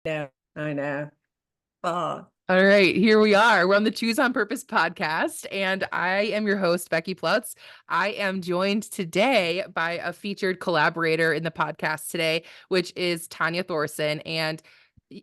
know, I know. Oh, All right, here we are. We're on the Choose on Purpose podcast, and I am your host, Becky Plutz. I am joined today by a featured collaborator in the podcast today, which is Tanya Thorson. And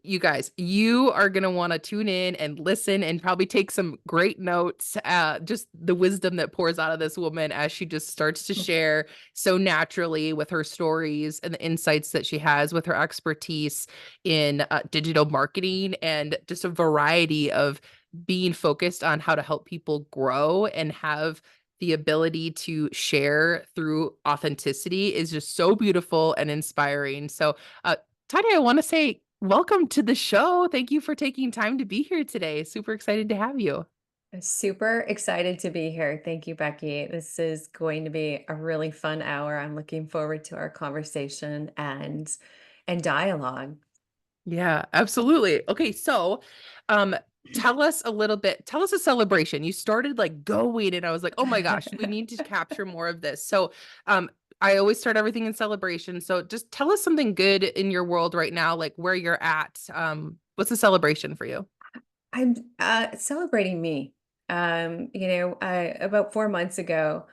you guys, you are going to want to tune in and listen and probably take some great notes. Just the wisdom that pours out of this woman as she just starts to share so naturally with her stories and the insights that she has with her expertise in digital marketing and just a variety of being focused on how to help people grow and have the ability to share through authenticity is just so beautiful and inspiring. So, Tanya, I want to say welcome to the show. Thank you for taking time to be here today. Super excited to have you. I'm super excited to be here. Thank you, Becky. This is going to be a really fun hour. I'm looking forward to our conversation and dialogue. Yeah, absolutely. Okay, so um tell us a little bit, tell us a celebration. You started like going and I was like, "Oh my gosh, we need to capture more of this." So, um I always start everything in celebration. So just tell us something good in your world right now, like where you're at. What's a celebration for you? I'm celebrating me. About 4 months ago,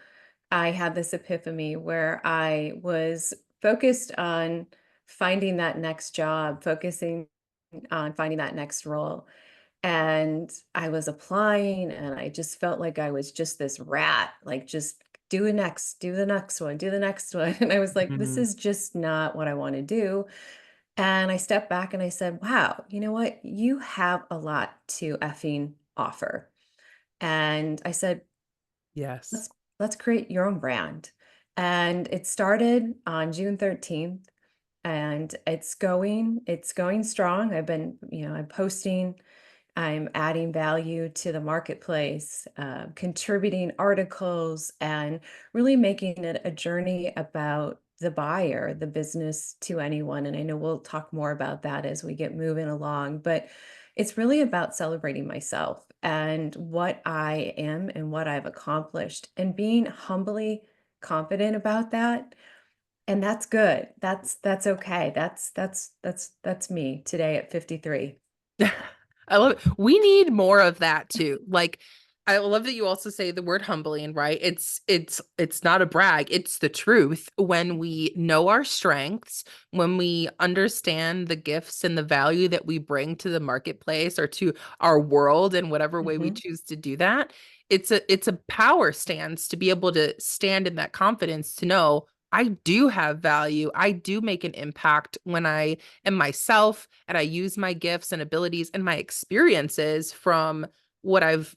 I had this epiphany where I was focused on finding that next job, focusing on finding that next role. And I was applying and I just felt like I was just this rat, like just do the next one, do the next one. And I was like, this Mhm. is just not what I want to do. And I stepped back and I said, wow, you know what? You have a lot to effing offer. And I said, Yes. let's let's create your own brand. And it started on June 13th and it's going strong. I'm posting, I'm adding value to the marketplace, contributing articles, and really making it a journey about the buyer, the business to anyone. And I know we'll talk more about that as we get moving along, but it's really about celebrating myself and what I am and what I've accomplished and being humbly confident about that. And that's good. That's okay. That's me today at 53. I love it. We need more of that too. Like I love that you also say the word humbling, right? It's not a brag, it's the truth. When we know our strengths, when we understand the gifts and the value that we bring to the marketplace or to our world in whatever way we Mhm. choose to do that, it's a power stance to be able to stand in that confidence to know I do have value. I do make an impact when I am myself and I use my gifts and abilities and my experiences from what I've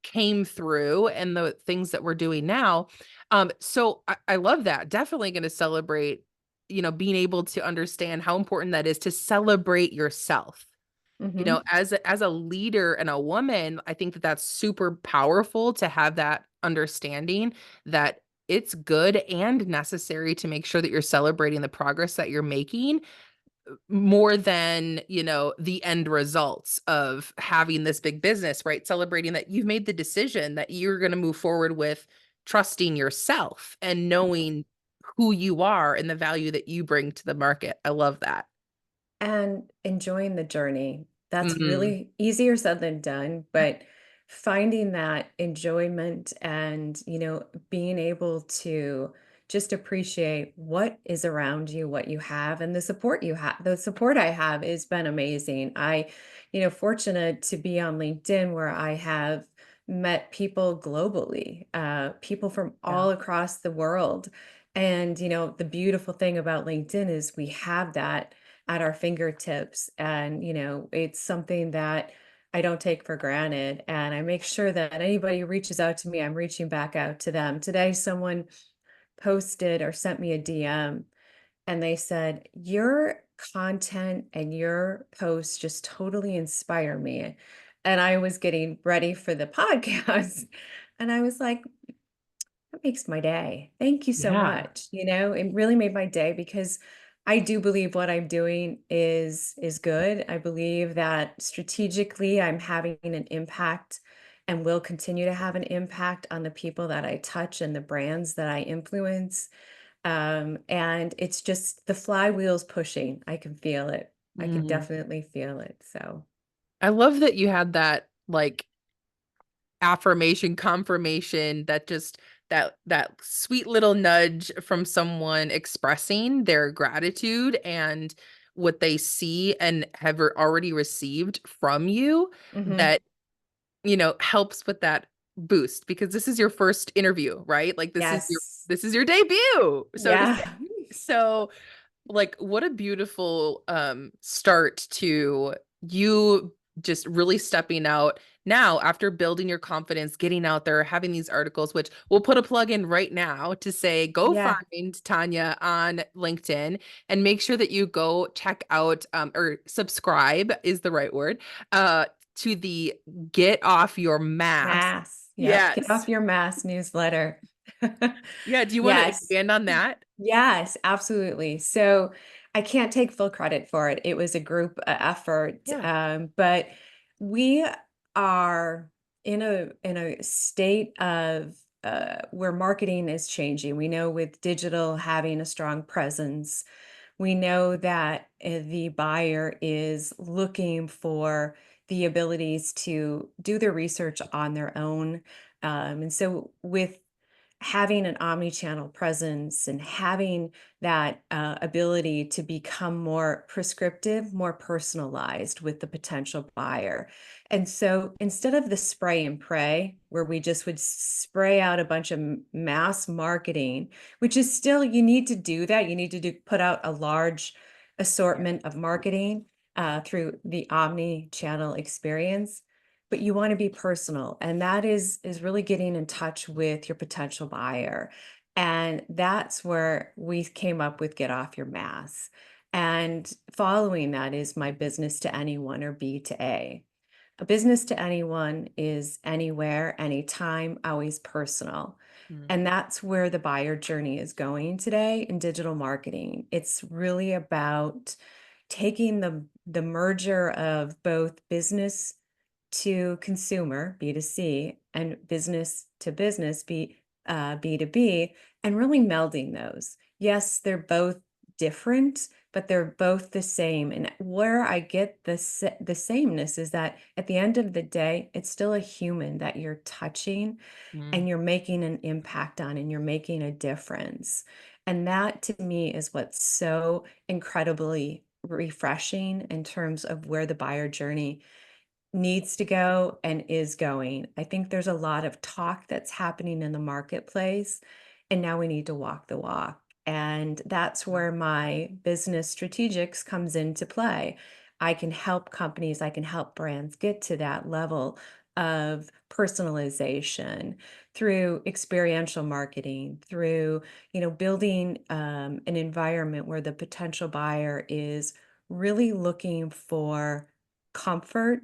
came through and the things that we're doing now. So I love that. Definitely going to celebrate, being able to understand how important that is to celebrate yourself. Mhm. As a leader and a woman, I think that that's super powerful to have that understanding that it's good and necessary to make sure that you're celebrating the progress that you're making more than, the end results of having this big business, right? Celebrating that you've made the decision that you're going to move forward with trusting yourself and knowing who you are and the value that you bring to the market. I love that. And enjoying the journey. That's Mhm. really easier said than done, but finding that enjoyment and, being able to just appreciate what is around you, what you have, and the support you have. The support I have has been amazing. Fortunate to be on LinkedIn where I have met people globally, people from Yeah. all across the world. And, the beautiful thing about LinkedIn is we have that at our fingertips. And, it's something that I don't take for granted. And I make sure that anybody who reaches out to me, I'm reaching back out to them. Today, someone posted or sent me a DM and they said, your content and your posts just totally inspire me. And I was getting ready for the podcast. And I was like, that makes my day. Thank you so Yeah. much. It really made my day because I do believe what I'm doing is good. I believe that strategically I'm having an impact and will continue to have an impact on the people that I touch and the brands that I influence. And it's just the flywheel's pushing. I can feel it. I can Mm. definitely feel it. So, I love that you had that like affirmation, confirmation, that just that sweet little nudge from someone expressing their gratitude and what they see and have already received from you, mhm. that helps with that boost, because this is your first interview, right? Like Yes. this is your debut, so to Yeah. say. So like what a beautiful start to you just really stepping out now after building your confidence, getting out there, having these articles, which we'll put a plug in right now to say go Yeah. find Tanya on LinkedIn and make sure that you go check out or subscribe is the right word, uh to the Get Off Your Mask. Mass. Yep. Get Yes. off your mass newsletter. Yeah, do you want to Yes. expand on that? Yes, absolutely. So I can't take full credit for it. It was a group effort, Yeah. but we are in a state of where marketing is changing. We know with digital having a strong presence, we know that the buyer is looking for the abilities to do their research on their own. And so with having an omni-channel presence and having that ability to become more prescriptive, more personalized with the potential buyer. And so instead of the spray and pray, where we just would spray out a bunch of mass marketing, which is still, you need to do that. You need to put out a large assortment of marketing through the omni-channel experience, but you want to be personal, and that is really getting in touch with your potential buyer. And that's where we came up with Get Off Your Mask, and following that is my business to anyone, or B to A. A business to anyone is anywhere, anytime, always personal. Mm. And that's where the buyer journey is going today in digital marketing. It's really about taking the merger of both business to consumer, B2C, and business to business, B2B, and really melding those. Yes, they're both different, but they're both the same. And where I get the sameness is that at the end of the day, it's still a human that you're touching Mm. and you're making an impact on, and you're making a difference. And that to me is what's so incredibly refreshing in terms of where the buyer journey needs to go and is going. I think there's a lot of talk that's happening in the marketplace, and now we need to walk the walk. And that's where my business strategics comes into play. I can help companies, I can help brands get to that level of personalization through experiential marketing, through, building an environment where the potential buyer is really looking for comfort,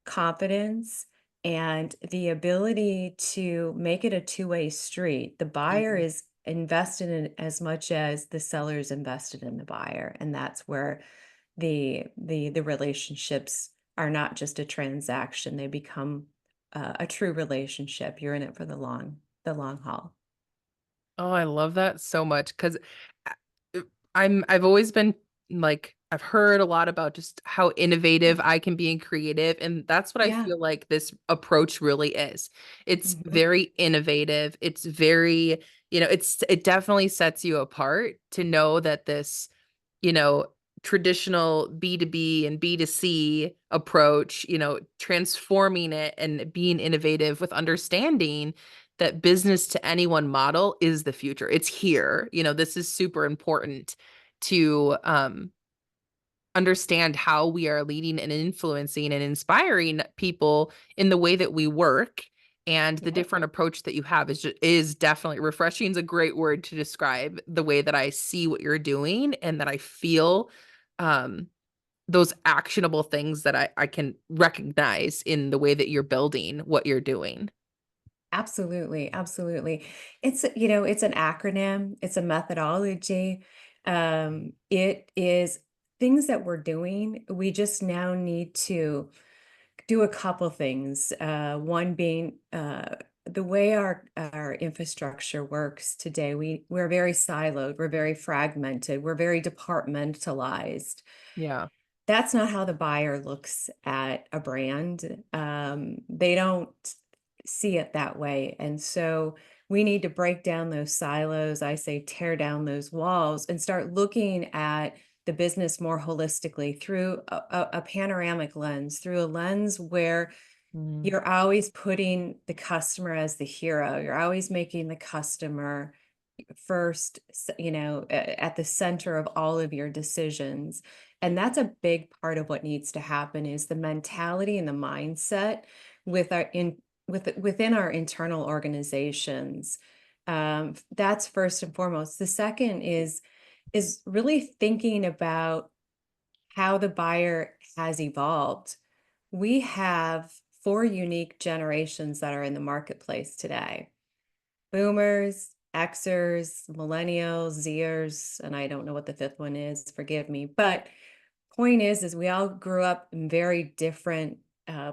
confidence, and the ability to make it a two-way street. The buyer Mhm. is invested in as much as the seller is invested in the buyer, and that's where the relationships are not just a transaction; they become a true relationship. You're in it for the long haul. Oh, I love that so much because I've always been like I've heard a lot about just how innovative I can be and creative, and that's what I Yeah. feel like this approach really is. It's Mhm. very innovative. It's very, it definitely sets you apart to know that this, you know, traditional B2B and B2C approach, transforming it and being innovative with understanding that business to anyone model is the future. It's here. This is super important to understand how we are leading and influencing and inspiring people in the way that we work. And the Yep. different approach that you have is definitely refreshing is a great word to describe the way that I see what you're doing and that I feel um those actionable things that I can recognize in the way that you're building what you're doing. Absolutely, absolutely. It's an acronym, it's a methodology. It is things that we're doing. We just now need to do a couple things. One being the way our infrastructure works today. We're very siloed, we're very fragmented, we're very departmentalized. Yeah. that's not how the buyer looks at a brand. They don't see it that way. And so we need to break down those silos. I say tear down those walls and start looking at the business more holistically through a panoramic lens, through a lens where Mm, you're always putting the customer as the hero. You're always making the customer first, at the center of all of your decisions. And that's a big part of what needs to happen is the mentality and the mindset with our in within our internal organizations. That's first and foremost. The second is really thinking about how the buyer has evolved. We have four unique generations that are in the marketplace today: boomers, Xers, millennials, Zers, and I don't know what the fifth one is, forgive me. But point is we all grew up in very different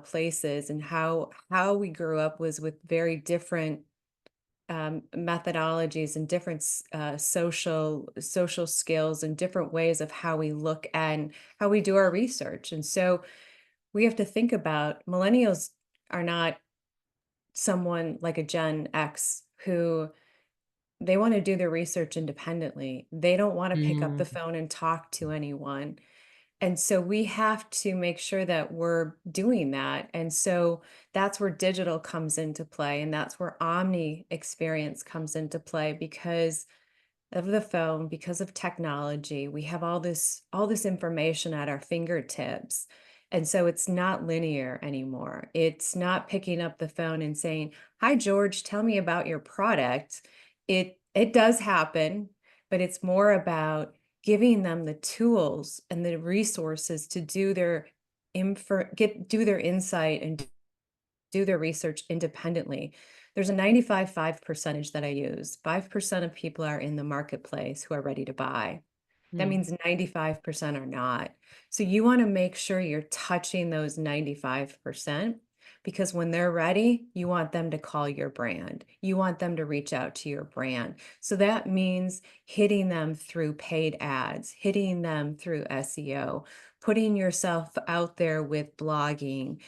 places, and how we grew up was with very different methodologies and different social skills and different ways of how we look and how we do our research. And so we have to think about millennials are not someone like a Gen X who they want to do their research independently. They don't want to pick up the mm. phone and talk to anyone. And so we have to make sure that we're doing that. And so that's where digital comes into play. And that's where omni experience comes into play because of the phone, because of technology. We have all this information at our fingertips. And so it's not linear anymore. It's not picking up the phone and saying, "Hi George, tell me about your product." It does happen, but it's more about giving them the tools and the resources to do their insight and do their research independently. There's a 95.5 percentage that I use. 5% of people are in the marketplace who are ready to buy. That Mm. means 95% are not. So you want to make sure you're touching those 95% because when they're ready, you want them to call your brand. You want them to reach out to your brand. So that means hitting them through paid ads, hitting them through SEO, putting yourself out there with blogging,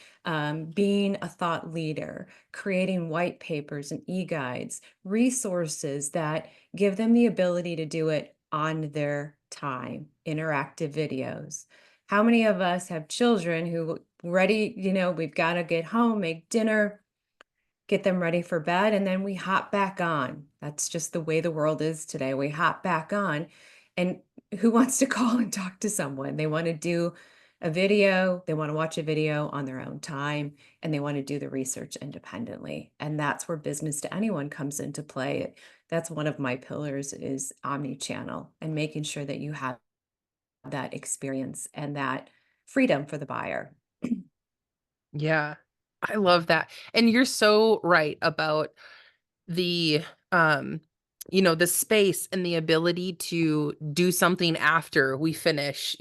being a thought leader, creating white papers and e-guides, resources that give them the ability to do it on their time, interactive videos. How many of us have children who ready, we've got to get home, make dinner, get them ready for bed, and then we hop back on. That's just the way the world is today. We hop back on, and who wants to call and talk to someone? They want to do a video, they want to watch a video on their own time, and they want to do the research independently. And that's where business to anyone comes into play. That's one of my pillars is omni-channel and making sure that you have that experience and that freedom for the buyer. Yeah. I love that. And you're so right about the um the space and the ability to do something after we finish,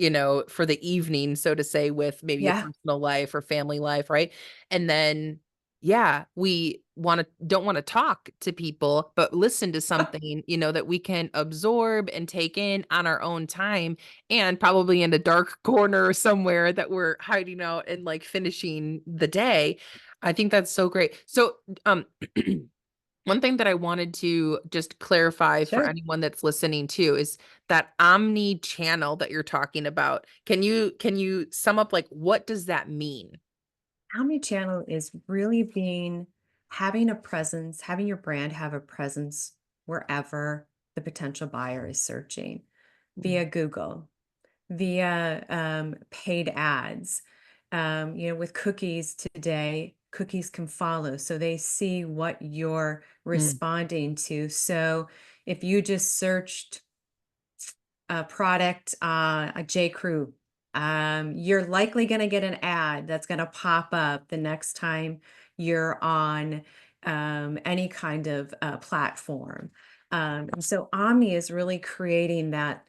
for the evening, so to say, with maybe a Yeah. personal life or family life, right? And then yeah, we don't want to talk to people, but listen to something, that we can absorb and take in on our own time, and probably in a dark corner somewhere that we're hiding out and like finishing the day. I think that's so great. So um one thing that I wanted to just clarify for Sure. anyone that's listening too is that omni channel that you're talking about. Can you sum up, like, what does that mean? Omnichannel is really having a presence, having your brand have a presence wherever the potential buyer is searching Mm, via Google, via paid ads. With cookies today, cookies can follow, so they see what you're mm, responding to. So if you just searched a product, a J. Crew, you're likely going to get an ad that's going to pop up the next time you're on any kind of platform. And so Omni is really creating that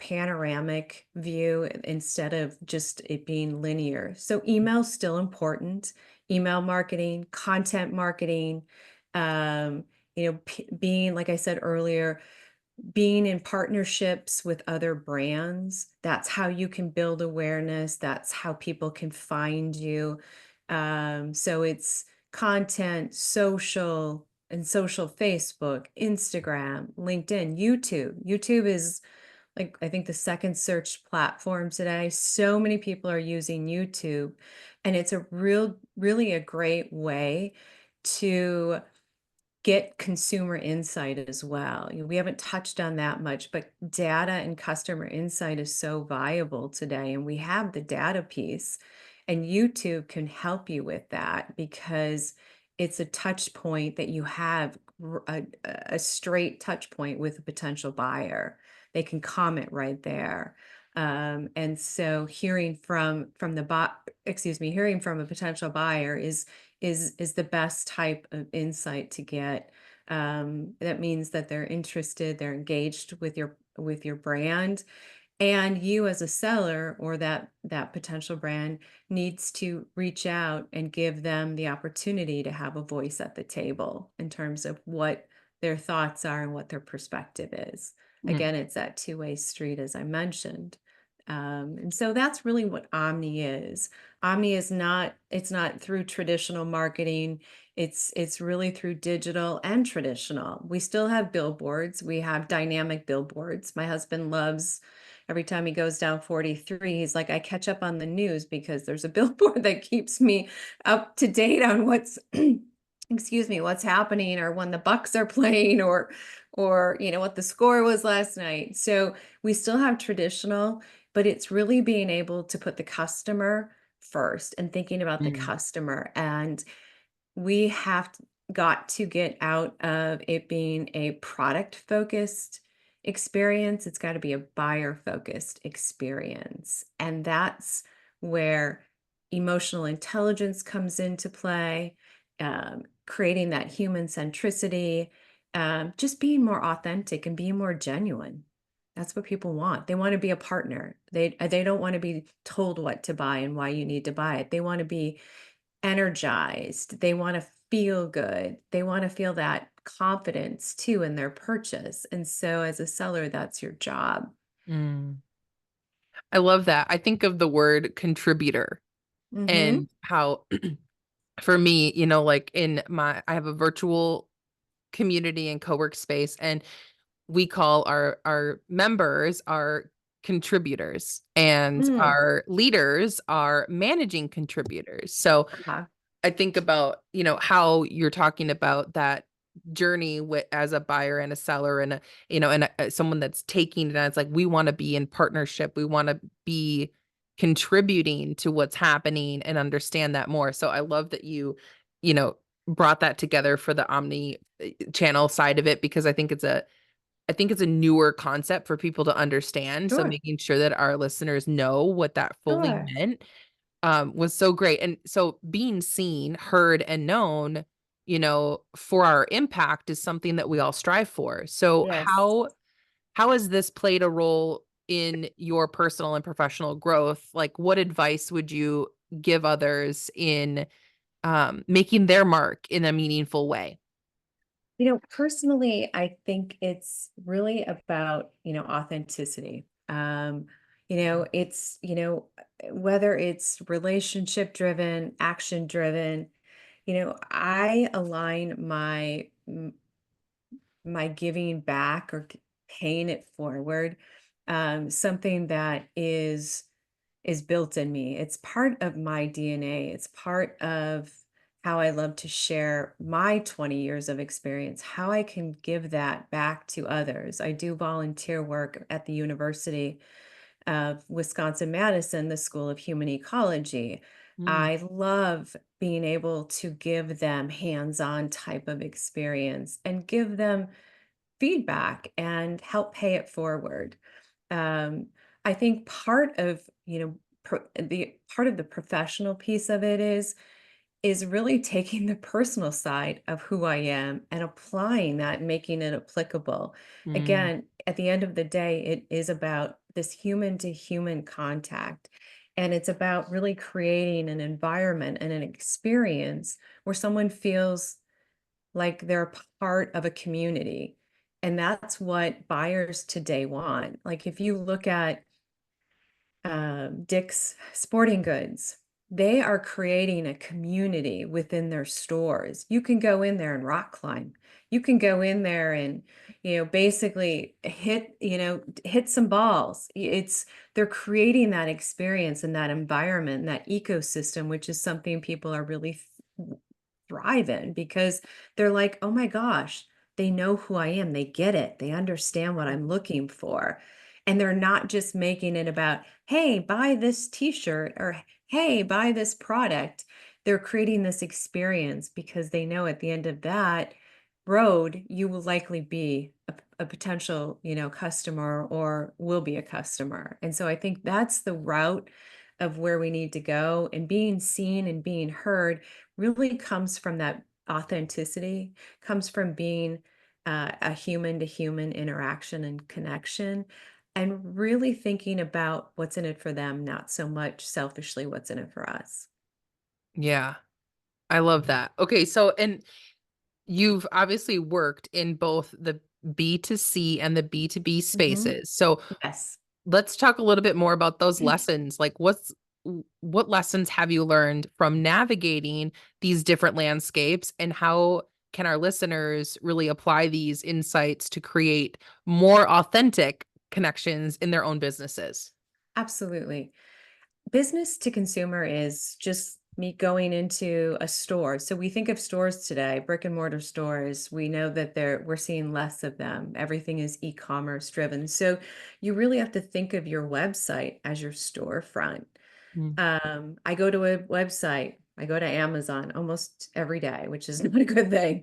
panoramic view instead of just it being linear. So email's still important. Email marketing, content marketing, being like I said earlier, being in partnerships with other brands, that's how you can build awareness, that's how people can find you. So it's content, social, and social Facebook, Instagram, LinkedIn, YouTube. YouTube is like, I think, the second search platform today. So many people are using YouTube, and it's a really a great way to get consumer insight as well. We haven't touched on that much, but data and customer insight is so viable today. And we have the data piece, and YouTube can help you with that because it's a touch point that you have a straight touch point with a potential buyer. They can comment right there. And so hearing from the hearing from a potential buyer is the best type of insight to get. That means that they're interested, they're engaged with your brand, and you as a seller or that potential brand needs to reach out and give them the opportunity to have a voice at the table in terms of what their thoughts are and what their perspective is. Mm, Again, it's that two-way street, as I mentioned. And so that's really what Omni is. Omni is not, it's not through traditional marketing. It's really through digital and traditional. We still have billboards. We have dynamic billboards. My husband loves, every time he goes down 43, he's like, I catch up on the news because there's a billboard that keeps me up to date on what's excuse me, what's happening, or when the Bucks are playing, or what the score was last night. So we still have traditional, but it's really being able to put the customer first and thinking about the mm, customer. And we got to get out of it being a product focused experience. It's got to be a buyer focused experience. And that's where emotional intelligence comes into play, creating that human centricity, just being more authentic and being more genuine. That's what people want. They want to be a partner. They don't want to be told what to buy and why you need to buy it. They want to be energized. They wanna feel good. They wanna feel that confidence too in their purchase, and so as a seller, that's your job. mm. I love that. I think of the word contributor Mhm. and how for me, like I have a virtual community and co-work space, and we call our members our contributors, and Mm. our leaders are managing contributors. So Uh-huh. I think about, how you're talking about that journey with as a buyer and a seller and someone that's taking it as like we want to be in partnership. We want to be contributing to what's happening and understand that more. So I love that you know, brought that together for the Omni channel side of it, because I think it's a newer concept for people to understand. So Sure, making sure that our listeners know what that fully sure. meant was so great. And so being seen, heard, and known, for our impact is something that we all strive for. So Yes. how has this played a role in your personal and professional growth? Like, what advice would you give others in making their mark in a meaningful way? Personally, I think it's really about, authenticity. Whether it's relationship driven, action driven, I align my giving back or paying it forward, something that is built in me. It's part of my DNA. It's part of how I love to share my 20 years of experience, how I can give that back to others. I do volunteer work at the University of Wisconsin-Madison, the School of Human Ecology. Mm, I love being able to give them hands-on type of experience and give them feedback and help pay it forward. Um, I think the part of the professional piece of it is really taking the personal side of who I am and applying that and making it applicable. mm, Again, at the end of the day, it is about this human to human contact. And it's about really creating an environment and an experience where someone feels like they're a part of a community. And that's what buyers today want. Like if you look at Dick's Sporting Goods, they are creating a community within their stores. You can go in there and rock climb. You can go in there and, basically hit some balls. They're creating that experience and that environment, and that ecosystem, which is something people are really thrive in because they're like, oh my gosh, they know who I am. They get it. They understand what I'm looking for. And they're not just making it about, hey, buy this t-shirt or hey, buy this product. They're creating this experience because they know at the end of that road, you will likely be a potential, customer or will be a customer. And so I think that's the route of where we need to go. And being seen and being heard really comes from that authenticity, comes from being a human to human interaction and connection, and really thinking about what's in it for them, not so much selfishly what's in it for us. Yeah, I love that. Okay, so and you've obviously worked in both the B2C and the B2B Mhm. spaces. So Yes. let's talk a little bit more about those lessons. Like what lessons have you learned from navigating these different landscapes, and how can our listeners really apply these insights to create more authentic connections in their own businesses? Absolutely. Business to consumer is just me going into a store. So we think of stores today, brick and mortar stores. We know that we're seeing less of them. Everything is e-commerce driven. So you really have to think of your website as your storefront. Mm. I go to a website, I go to Amazon almost every day, which is not a good thing.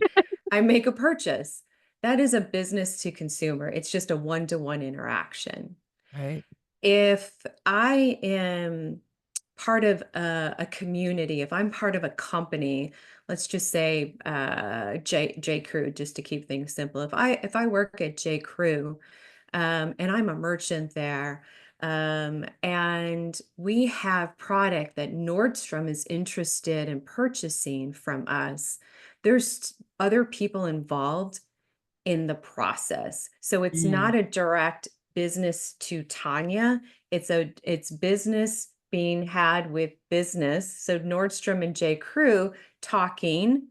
I make a purchase. That is a business to consumer. It's just a one-to-one interaction. Right. If I am part of a community, if I'm part of a company, let's just say J Crew, just to keep things simple. If I work at J Crew, and I'm a merchant there, and we have product that Nordstrom is interested in purchasing from us, there's other people involved in the process. So it's Mm. not a direct business to Tanya. It's business being had with business. So Nordstrom and J. Crew talking,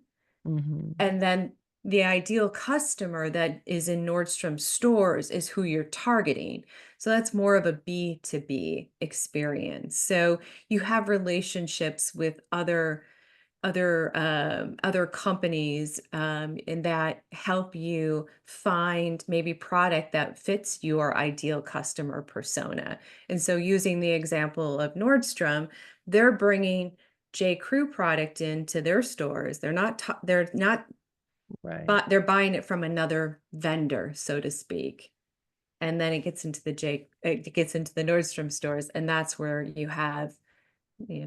Mhm. and then the ideal customer that is in Nordstrom stores is who you're targeting. So that's more of a B2B experience. So you have relationships with other companies, and that help you find maybe product that fits your ideal customer persona. And so using the example of Nordstrom, they're bringing J. Crew product into their stores. They're not Right. but they're buying it from another vendor, so to speak. And then it gets into the Nordstrom stores, and that's where you have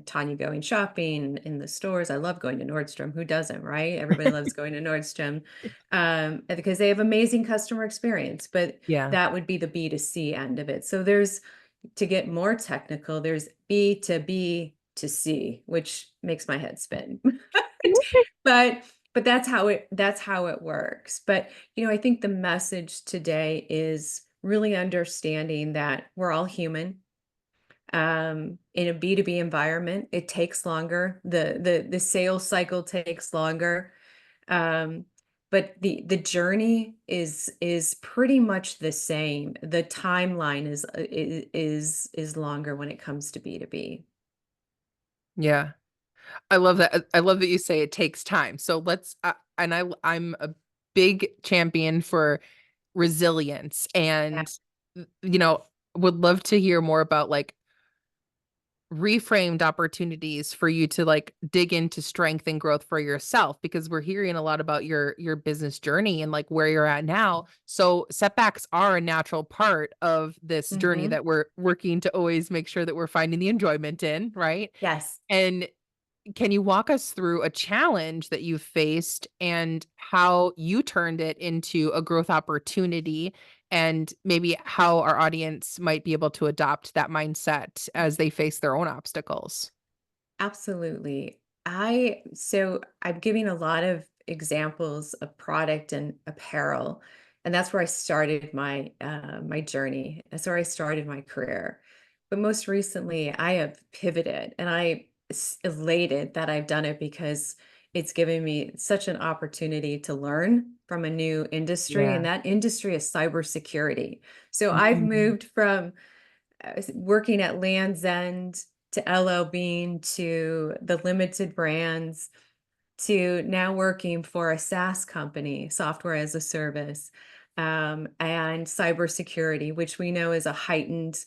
Tanya going shopping in the stores. I love going to Nordstrom. Who doesn't, right? Everybody loves going to Nordstrom, and because they have amazing customer experience. But Yeah. that would be the B2C end of it. So to get more technical, there's B to B to C, which makes my head spin. But that's how it works. But I think the message today is really understanding that we're all human. In a B2B environment, it takes longer. The sales cycle takes longer. Um, but the journey is pretty much the same. The timeline is longer when it comes to B2B. Yeah. I love that. I love that you say it takes time. So and I'm a big champion for resilience, Yeah. and would love to hear more about like reframed opportunities for you to like dig into strength and growth for yourself, because we're hearing a lot about your business journey and like where you're at now. So setbacks are a natural part of this journey Mhm. that we're working to always make sure that we're finding the enjoyment in, right? Yes. And can you walk us through a challenge that you faced and how you turned it into a growth opportunity, and maybe how our audience might be able to adopt that mindset as they face their own obstacles? Absolutely. I'm giving a lot of examples of product and apparel. And that's where I started my journey. That's where I started my career. But most recently, I have pivoted, and elated that I've done it because it's given me such an opportunity to learn from a new industry, and Yeah. that industry is cybersecurity. So I've Mhm. moved from working at Land's End to LL Bean to the limited brands to now working for a SaaS company, software as a service, and cybersecurity, which we know is a heightened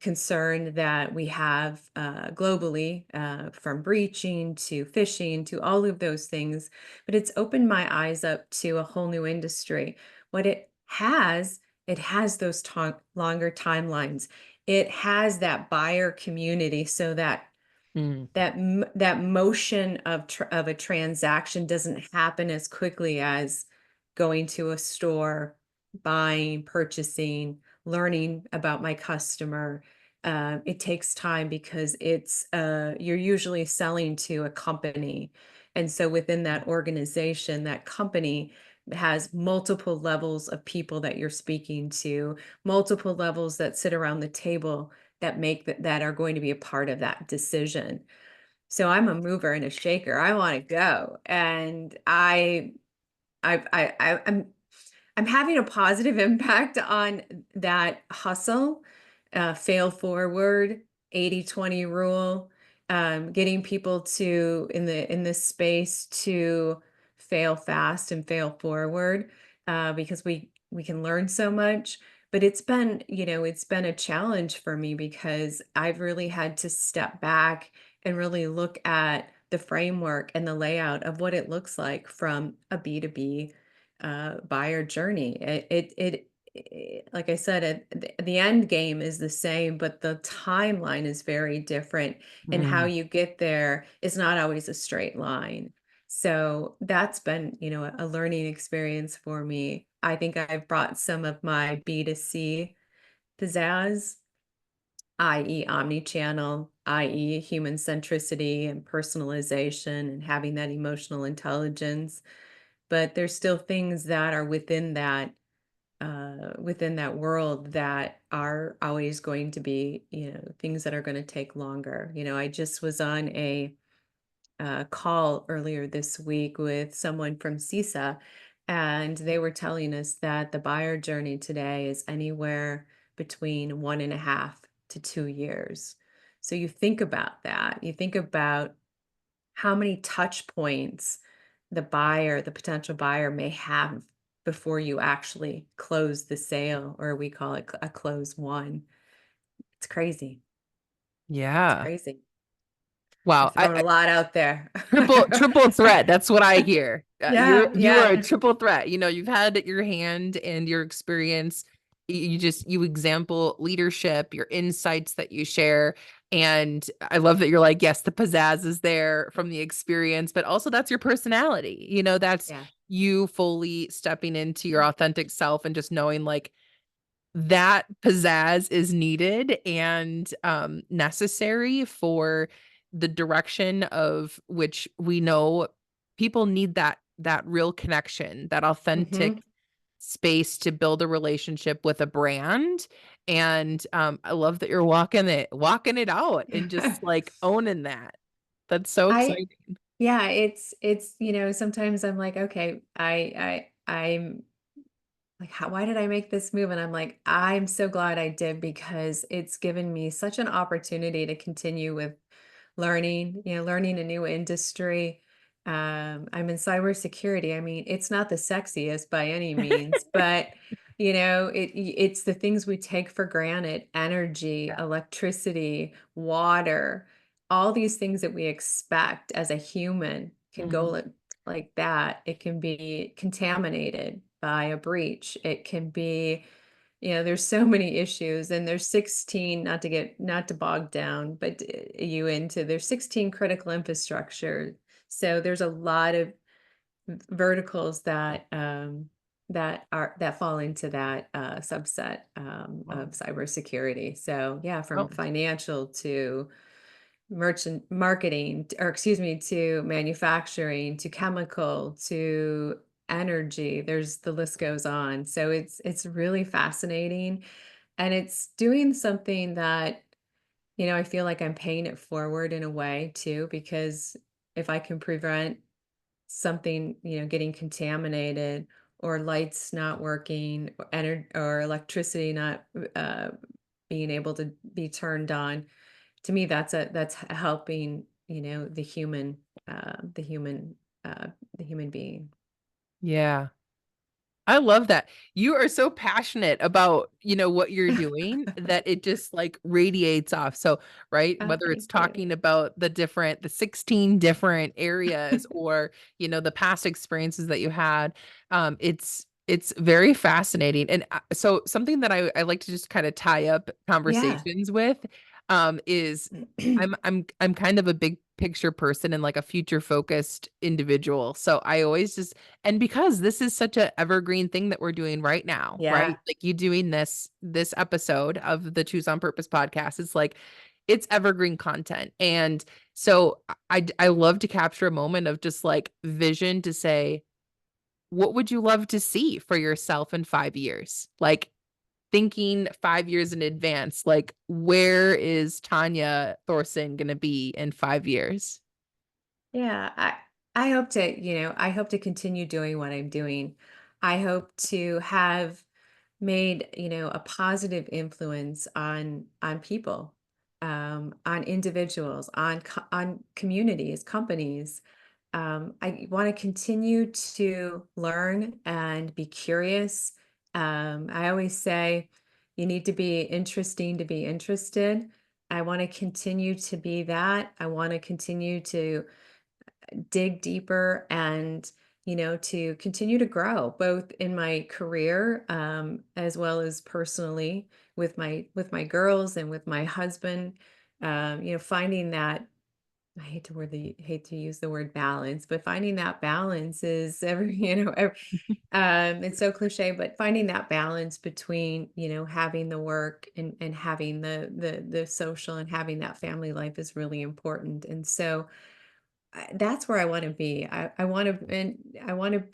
concern that we have globally, from breaching to phishing to all of those things. But it's opened my eyes up to a whole new industry. What it has those longer timelines. It has that buyer community, so that Mm. that motion of a transaction doesn't happen as quickly as going to a store, buying, purchasing, learning about my customer. It takes time because you're usually selling to a company, and so within that organization, that company has multiple levels of people that you're speaking to, multiple levels that sit around the table that that are going to be a part of that decision. So I'm a mover and a shaker. I wanna go, and I'm having a positive impact on that hustle, fail forward, 80/20 rule, getting people to in this space to fail fast and fail forward, because we can learn so much. But it's been a challenge for me because I've really had to step back and really look at the framework and the layout of what it looks like from a B2B buyer journey. Like I said, the end game is the same, but the timeline is very different, and how Mm. you get there is not always a straight line. So that's been, a learning experience for me. I think I've brought some of my B2C pizzazz, i.e., omni-channel, i.e., human centricity and personalization and having that emotional intelligence. But there's still things that are within that world that are always going to be, things that are going to take longer. I just was on a call earlier this week with someone from CISA, and they were telling us that the buyer journey today is anywhere between 1.5 to 2 years. So you think about that. You think about how many touch points the potential buyer may have before you actually close the sale, or we call it a close one. It's crazy. It's Yeah. crazy. I'm Wow. throwing a lot out there. Triple threat. That's what I hear. Yeah, You are a yeah, triple threat. You've had your hand and your experience. You example leadership, your insights that you share. And I love that you're like, yes, the pizzazz is there from the experience, but also that's your personality. That's yeah. you fully stepping into your authentic self and just knowing like that pizzazz is needed and necessary for the direction of which we know people need that real connection, that Mhm. authentic space to build a relationship with a brand. And I love that you're walking it out and just like owning that. That's so I exciting. Yeah, sometimes I'm like, okay, I'm like, why did I make this move? And I'm like, I'm so glad I did, because it's given me such an opportunity to continue with learning a new industry. I'm in cybersecurity. I mean, it's not the sexiest by any means, but it's the things we take for granted: energy, Yeah. electricity, water, all these things that we expect as a human can go Mhm. like that. It can be contaminated by a breach. It can be, there's so many issues, and there's 16, not to bog down, but there's 16 critical infrastructure. So there's a lot of verticals that fall into that subset of Wow. cybersecurity. So yeah, from Oh, financial to merchant marketing, or excuse me, to manufacturing, to chemical, to energy. There's the list goes on. So it's really fascinating, and it's doing something that, I feel like I'm paying it forward in a way too, because if I can prevent something, getting contaminated, or lights not working, or electricity not uh, being able to be turned on, to me that's helping, the human uh, the human being. Yeah. I love that. You are so passionate about, what you're doing that it just like radiates off. So, right, Oh, whether it's thank you. talking about the 16 different areas or, the past experiences that you had, it's very fascinating. And so something that I like to just kind of tie up Yeah. conversations with is I'm kind of a big picture person and like a future focused individual. So I always just and because this is such a evergreen thing that we're doing right now, right? Yeah. Like you doing this episode of the Choose on Purpose podcast, it's like it's evergreen content. And so I love to capture a moment of just like vision to say, what would you love to see for yourself in 5 years? Like thinking 5 years in advance, like where is Tanya Thorson going to be in 5 years? Yeah, I hope to continue doing what I'm doing. I hope to have made, a positive influence on people, on individuals, on communities, companies. I want to continue to learn and be curious. I always say you need to be interesting to be interested. I want to continue to be that. I want to continue to dig deeper, and to continue to grow both in my career, as well as personally with my girls and with my husband. Finding that, I hate to use the word balance, but finding that balance is every it's so cliche, but finding that balance between, having the work and having the social and having that family life is really important. And so that's where I wanna be. I wanna and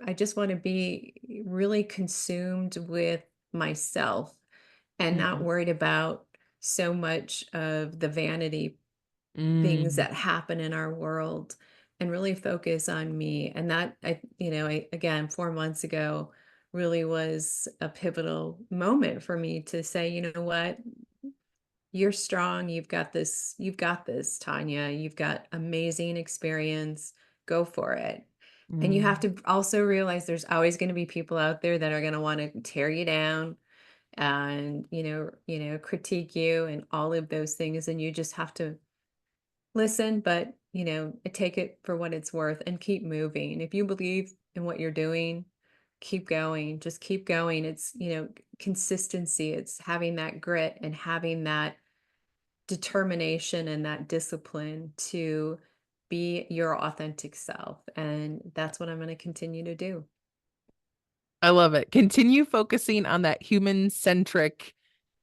I just wanna be really consumed with myself, and not Mm. worried about so much of the vanity things Mm. that happen in our world, and really focus on me. And that again, 4 months ago really was a pivotal moment for me to say, "You know what? You're strong. You've got this, Tanya. You've got amazing experience. Go for it." And you have Mm. to also realize there's always going to be people out there that are going to want to tear you down, and, critique you and all of those things. And you just have to listen, but, take it for what it's worth and keep moving. If you believe in what you're doing, keep going. Just keep going. It's, consistency. It's having that grit and having that determination and that discipline to be your authentic self. And that's what I'm going to continue to do. I love it. Continue focusing on that human-centric,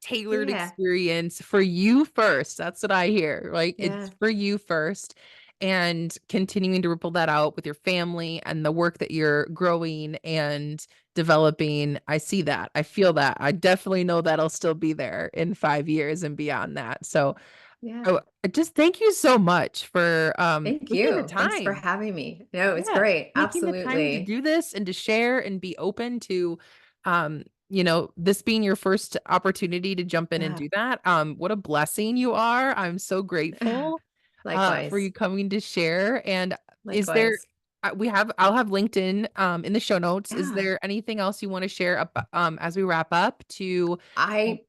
tailored Yeah. experience for you first. That's what I hear, right? It's Yeah. for you first, and continuing to ripple that out with your family and the work that you're growing and developing. I see that. I feel that. I definitely know that'll still be there in 5 years and beyond that. So, Yeah. oh, just thank you so much for, Thank taking the you. Thanks for time. having me. No, it's Yeah, great. taking the time to Absolutely. do this and to share and be open to, this being your first opportunity to jump in and Yeah. do that. What a blessing you are. I'm so grateful, for Likewise. you coming to share. And is there Likewise. I'll have LinkedIn, in the show notes. Is Yeah. there anything else you wanna share as we wrap up to, um, I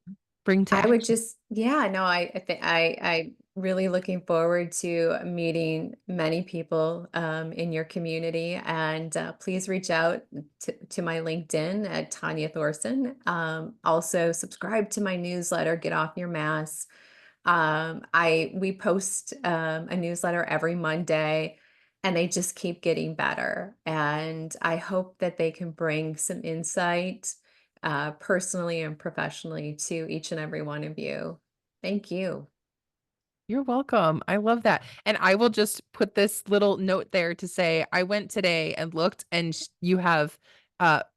bring to I would action? just, yeah, no, I think I really looking forward to meeting many people, in your community, and please reach out to my LinkedIn at Tanya Thorson. Also subscribe to my newsletter, Get Off Your Mask. I We post a newsletter every Monday, and they just keep getting better. And I hope that they can bring some insight, personally and professionally, to each and every one of you. Thank you. You're welcome. I love that. And I will just put this little note there to say I went today and looked and you have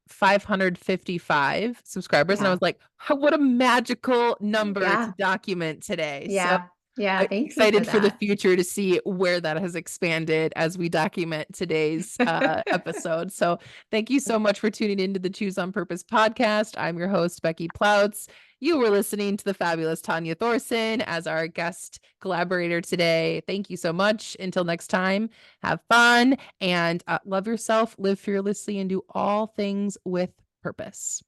555 subscribers and I Yeah. was like, what a magical number to Yeah. document today. So Yeah. Yeah. I'm Thank you for excited for the that. future to see where that has expanded as we document today's episode. So thank you so much for tuning into the Choose on Purpose podcast. I'm your host, Becky Plouts. You were listening to the fabulous Tanya Thorson as our guest collaborator today. Thank you so much. Until next time, have fun and love yourself, live fearlessly, and do all things with purpose.